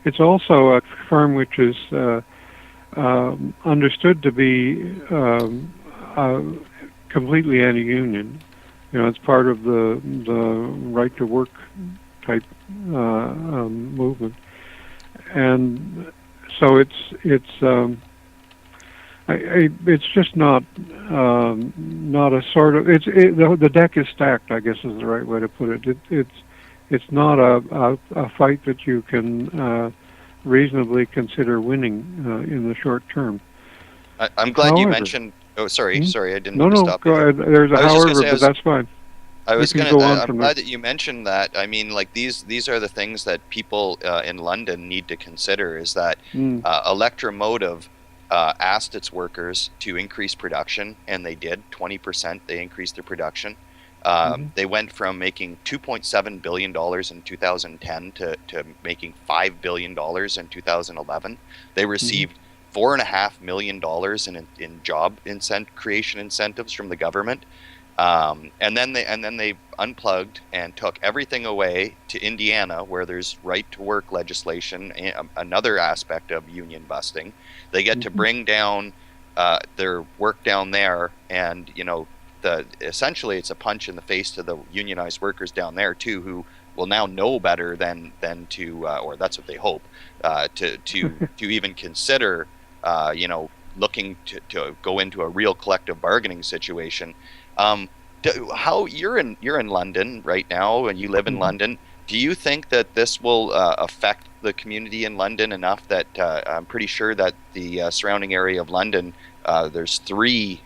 It's also a firm which is understood to be completely anti-union. It's part of the right to work type movement, and so it's just not a sort of the deck is stacked, I guess is the right way to put it. It's not a fight that you can reasonably consider winning in the short term. I'm glad however, you mentioned. Oh, sorry, I didn't no, mean to stop go you there. ahead. There's a however, but that's fine. I was going gonna. to go on I'm from glad there. that you mentioned that. I mean, like these are the things that people in London need to consider. Is that Electromotive asked its workers to increase production, and they did. 20%. They increased their production. They went from making $2.7 billion in 2010 to making $5 billion in 2011. They received $4.5 million in job creation incentives from the government. And then they unplugged and took everything away to Indiana, where there's right to work legislation, another aspect of union busting. They get to bring down their work down there, and essentially it's a punch in the face to the unionized workers down there too, who will now know better than to, or that's what they hope, to even consider, looking to go into a real collective bargaining situation. How you're in London right now, and you live in London. Do you think that this will affect the community in London enough that I'm pretty sure that the surrounding area of London, there's 3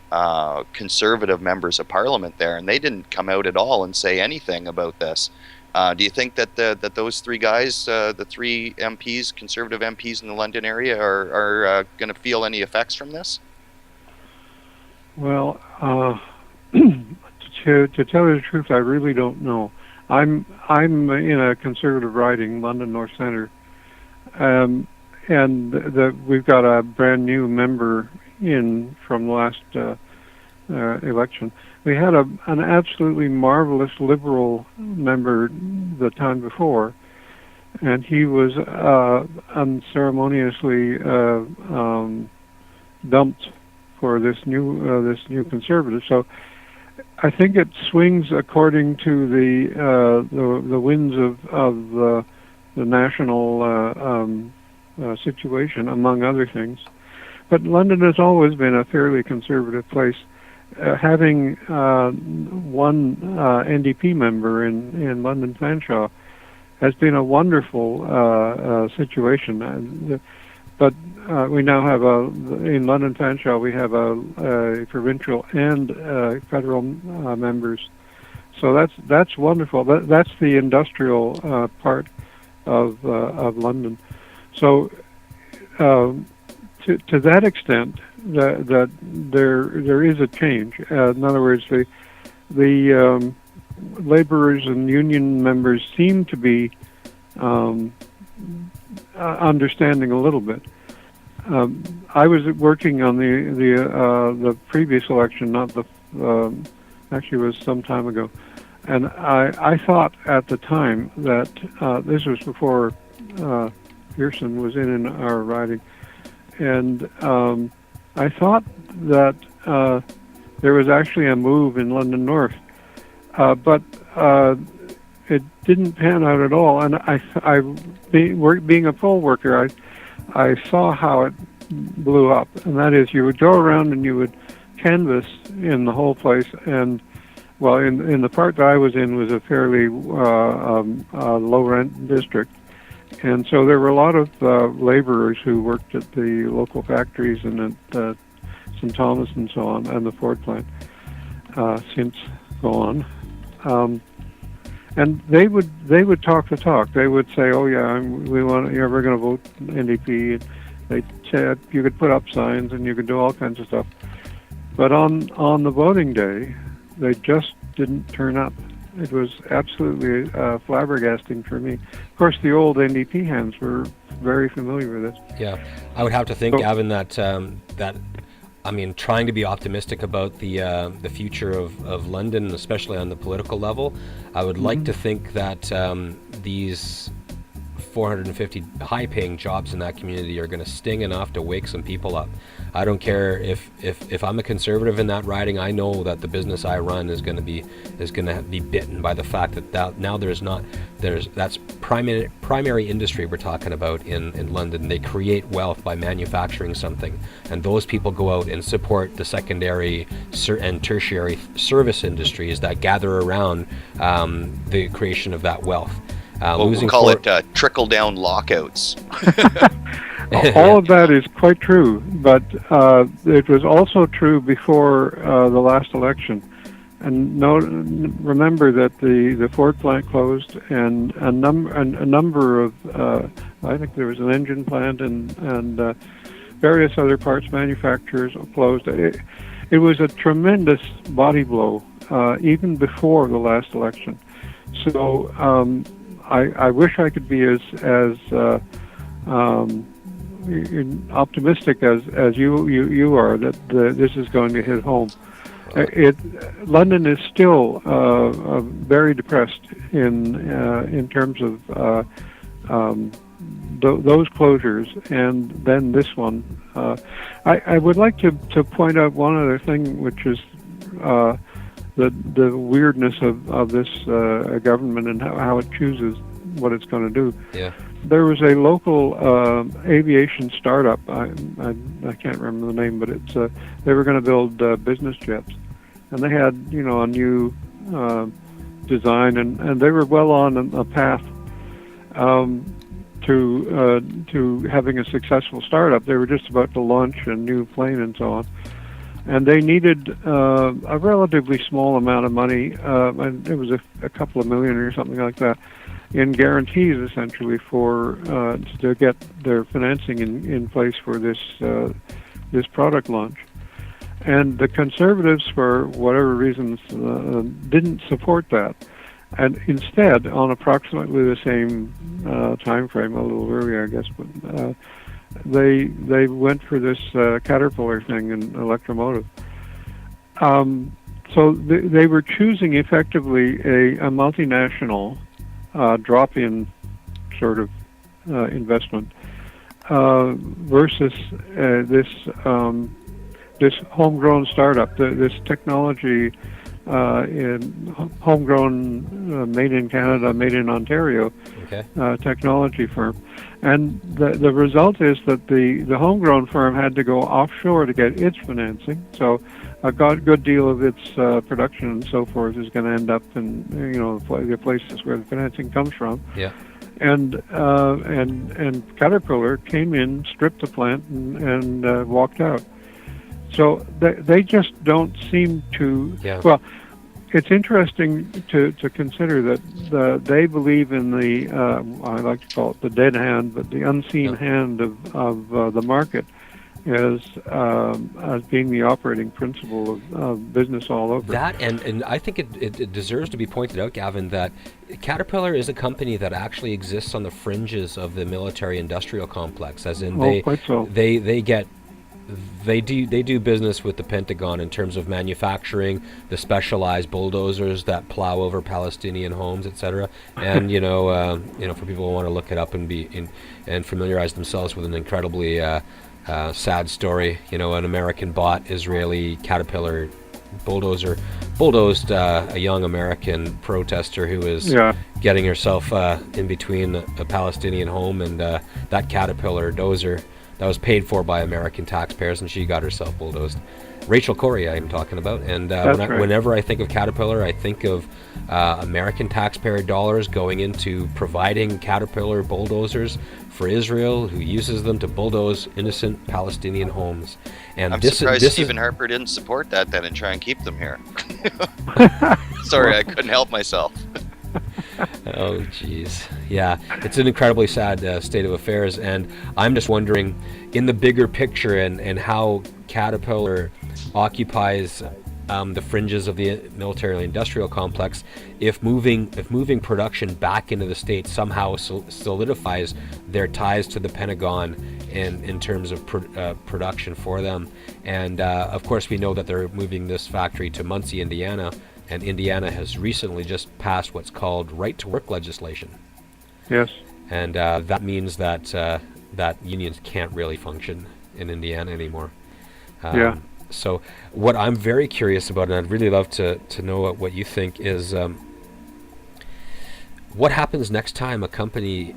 conservative members of parliament there, and they didn't come out at all and say anything about this. Do you think that that those 3 guys, the 3 MPs, conservative MPs in the London area, are going to feel any effects from this? Well, to tell you the truth, I really don't know. I'm in a conservative riding, London North Centre, and we've got a brand new member in from the last election. We had an absolutely marvelous Liberal member the time before, and he was unceremoniously dumped for this new Conservative. So I think it swings according to the winds of the national situation, among other things. But London has always been a fairly conservative place. Having one NDP member in London Fanshawe has been a wonderful situation. But we now have in London Fanshawe we have a provincial and federal members, so that's wonderful. That's the industrial part of London. So to that extent, that there is a change. In other words, the laborers and union members seem to be understanding a little bit. I was working on the previous election, not the actually it was some time ago, and I thought at the time that this was before Pearson was in our riding, and I thought that there was actually a move in London North, but it didn't pan out at all. And being a poll worker, I saw how it blew up, and that is you would go around and you would canvass in the whole place, and well, in the part that I was in was a fairly low rent district, and so there were a lot of laborers who worked at the local factories and at St. Thomas and so on, and the Ford plant since gone. And they would talk the talk. They would say, "Oh yeah, we're going to vote NDP." They said you could put up signs and you could do all kinds of stuff. But on the voting day, they just didn't turn up. It was absolutely flabbergasting for me. Of course, the old NDP hands were very familiar with it. Yeah, I would have to think, Gavin, that I mean, trying to be optimistic about the future of London, especially on the political level, I would like to think that these 450 high-paying jobs in that community are going to sting enough to wake some people up. I don't care if I'm a conservative in that riding. I know that the business I run is going to be bitten by the fact that now that's primary industry we're talking about in London. They create wealth by manufacturing something, and those people go out and support the secondary and tertiary service industries that gather around the creation of that wealth. We'll call it trickle-down lockouts. All of that is quite true, but it was also true before the last election. And remember that the Ford plant closed, and a number of I think there was an engine plant and various other parts manufacturers closed. It was a tremendous body blow even before the last election. So I wish I could be as optimistic as you are that this is going to hit home. London is still very depressed in terms of those closures, and then this one. I would like to point out one other thing, which is the weirdness of this government and how it chooses what it's going to do. Yeah. There was a local aviation startup. I can't remember the name, but it's they were going to build business jets, and they had a new design, and they were well on a path to having a successful startup. They were just about to launch a new plane and so on, and they needed a relatively small amount of money. And it was a couple of million or something like that, in guarantees essentially for to get their financing in place for this product launch. And the Conservatives, for whatever reasons, didn't support that, and instead, on approximately the same time frame, a little earlier, I guess, but they went for this Caterpillar thing in electromotive. So they were choosing effectively a multinational drop-in sort of investment versus this homegrown startup, this technology homegrown, made in Canada, made in Ontario, technology firm. And the result is that the homegrown firm had to go offshore to get its financing. So a good deal of its production and so forth is going to end up in the places where the financing comes from. Yeah. And Caterpillar came in, stripped the plant, and walked out. So they just don't seem to. Yeah. Well, it's interesting to consider that they believe in the I like to call it the dead hand, but the unseen hand of the market as being the operating principle of business all over. That and I think it deserves to be pointed out, Gavin, that Caterpillar is a company that actually exists on the fringes of the military-industrial complex, as in quite so. They do business with the Pentagon in terms of manufacturing the specialized bulldozers that plow over Palestinian homes, etc. And for people who want to look it up and familiarize themselves with an incredibly sad story, an American-bought Israeli Caterpillar bulldozer bulldozed a young American protester who was getting herself in between a Palestinian home and that Caterpillar dozer that was paid for by American taxpayers, and she got herself bulldozed. Rachel Corrie I'm talking about, and whenever I think of Caterpillar, I think of American taxpayer dollars going into providing Caterpillar bulldozers for Israel, who uses them to bulldoze innocent Palestinian homes. And I'm surprised Stephen Harper didn't support that then and try and keep them here. Sorry, I couldn't help myself. Oh, geez. Yeah, it's an incredibly sad state of affairs, and I'm just wondering, in the bigger picture and how Caterpillar occupies the fringes of the military-industrial complex, if moving production back into the States somehow solidifies their ties to the Pentagon in terms of production for them. And of course, we know that they're moving this factory to Muncie, Indiana, and Indiana has recently just passed what's called right-to-work legislation. Yes. and that means that that unions can't really function in Indiana anymore. Yeah. So what I'm very curious about, and I'd really love to know what you think, is what happens next time a company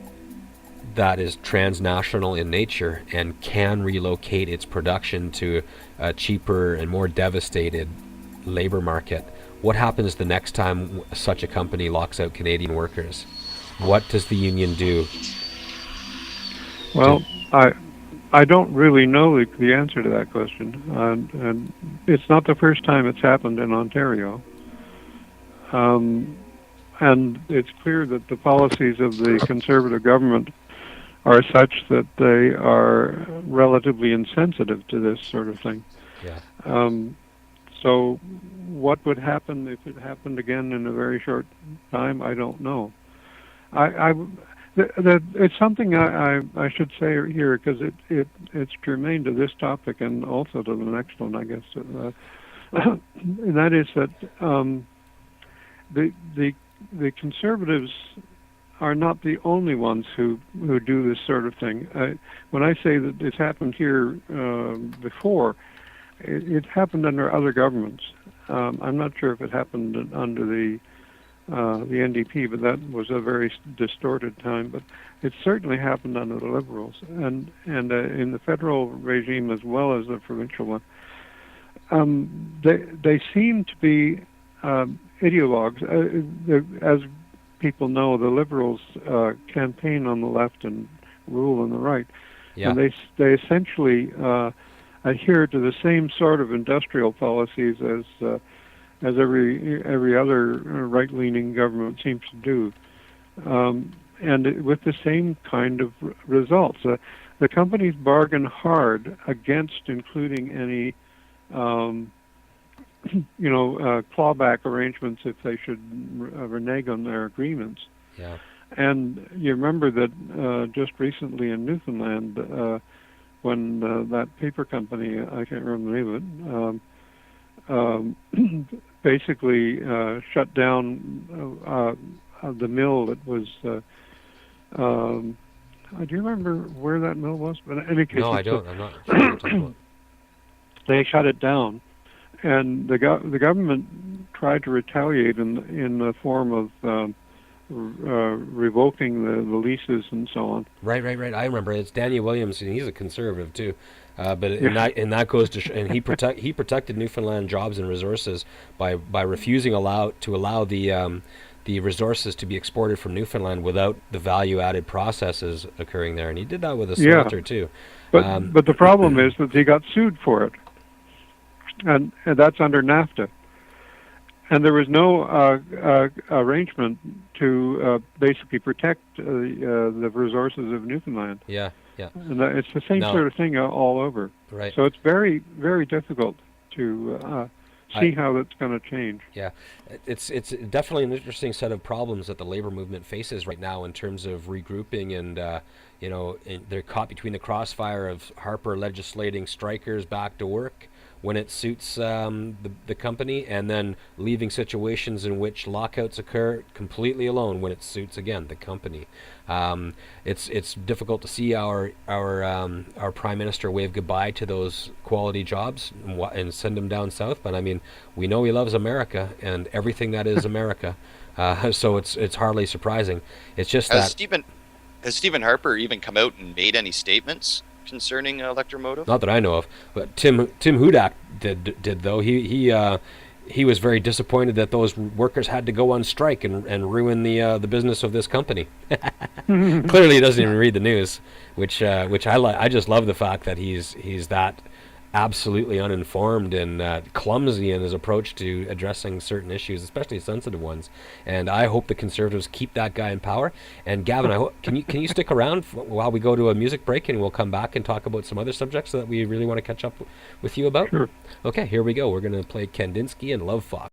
that is transnational in nature and can relocate its production to a cheaper and more devastated labor market. What happens the next time such a company locks out Canadian workers? What does the union do? Well, I don't really know the answer to that question, and it's not the first time it's happened in Ontario. And it's clear that the policies of the Conservative government are such that they are relatively insensitive to this sort of thing. Yeah. So what would happen if it happened again in a very short time? I don't know. It's something I should say here, because it's germane to this topic and also to the next one, I guess. And that is that the Conservatives are not the only ones who do this sort of thing. When I say that it's happened here before, it happened under other governments. I'm not sure if it happened under the NDP, but that was a very distorted time. But it certainly happened under the Liberals, and in the federal regime as well as the provincial one. They seem to be ideologues. As people know, the Liberals campaign on the left and rule on the right, Yeah. and they essentially adhere to the same sort of industrial policies as every other right-leaning government seems to do, and with the same kind of results. The companies bargain hard against including any clawback arrangements if they should renege on their agreements. Yeah. And you remember that just recently in Newfoundland, when that paper company, I can't remember the name of it, basically shut down the mill that was. Do you remember where that mill was? But in any case, No, I don't. I'm not sure what you're talking about. They shut it down, and the government tried to retaliate in the form of revoking the leases and so on. Right. I remember it's Daniel Williams, and he's a Conservative too. But Yeah. that goes to and he protected Newfoundland jobs and resources by refusing to allow the resources to be exported from Newfoundland without the value-added processes occurring there, and he did that with a smelter too. But the problem is that he got sued for it, and that's under NAFTA. And there was no arrangement to basically protect the resources of Newfoundland. Yeah. And it's the same No. sort of thing all over. Right. So it's very, very difficult to see how that's going to change. Yeah, it's definitely an interesting set of problems that the labor movement faces right now in terms of regrouping, and they're caught between the crossfire of Harper legislating strikers back to work when it suits the company, and then leaving situations in which lockouts occur completely alone when it suits again the company. It's difficult to see our prime minister wave goodbye to those quality jobs and send them down south. But I mean, we know he loves America and everything that is America, so it's hardly surprising. It's just Has that Stephen Harper even come out and made any statements concerning electromotive? not that I know of, but Tim Hudak did though. He was very disappointed that those workers had to go on strike and ruin the business of this company. Clearly, he doesn't even read the news, which I just love the fact that he's that absolutely uninformed and clumsy in his approach to addressing certain issues, especially sensitive ones. And I hope the Conservatives keep that guy in power. And Gavin, can you stick around while we go to a music break, and we'll come back and talk about some other subjects that we really want to catch up with you about? Sure. Okay, here we go. We're going to play Kandinsky and Love Fox.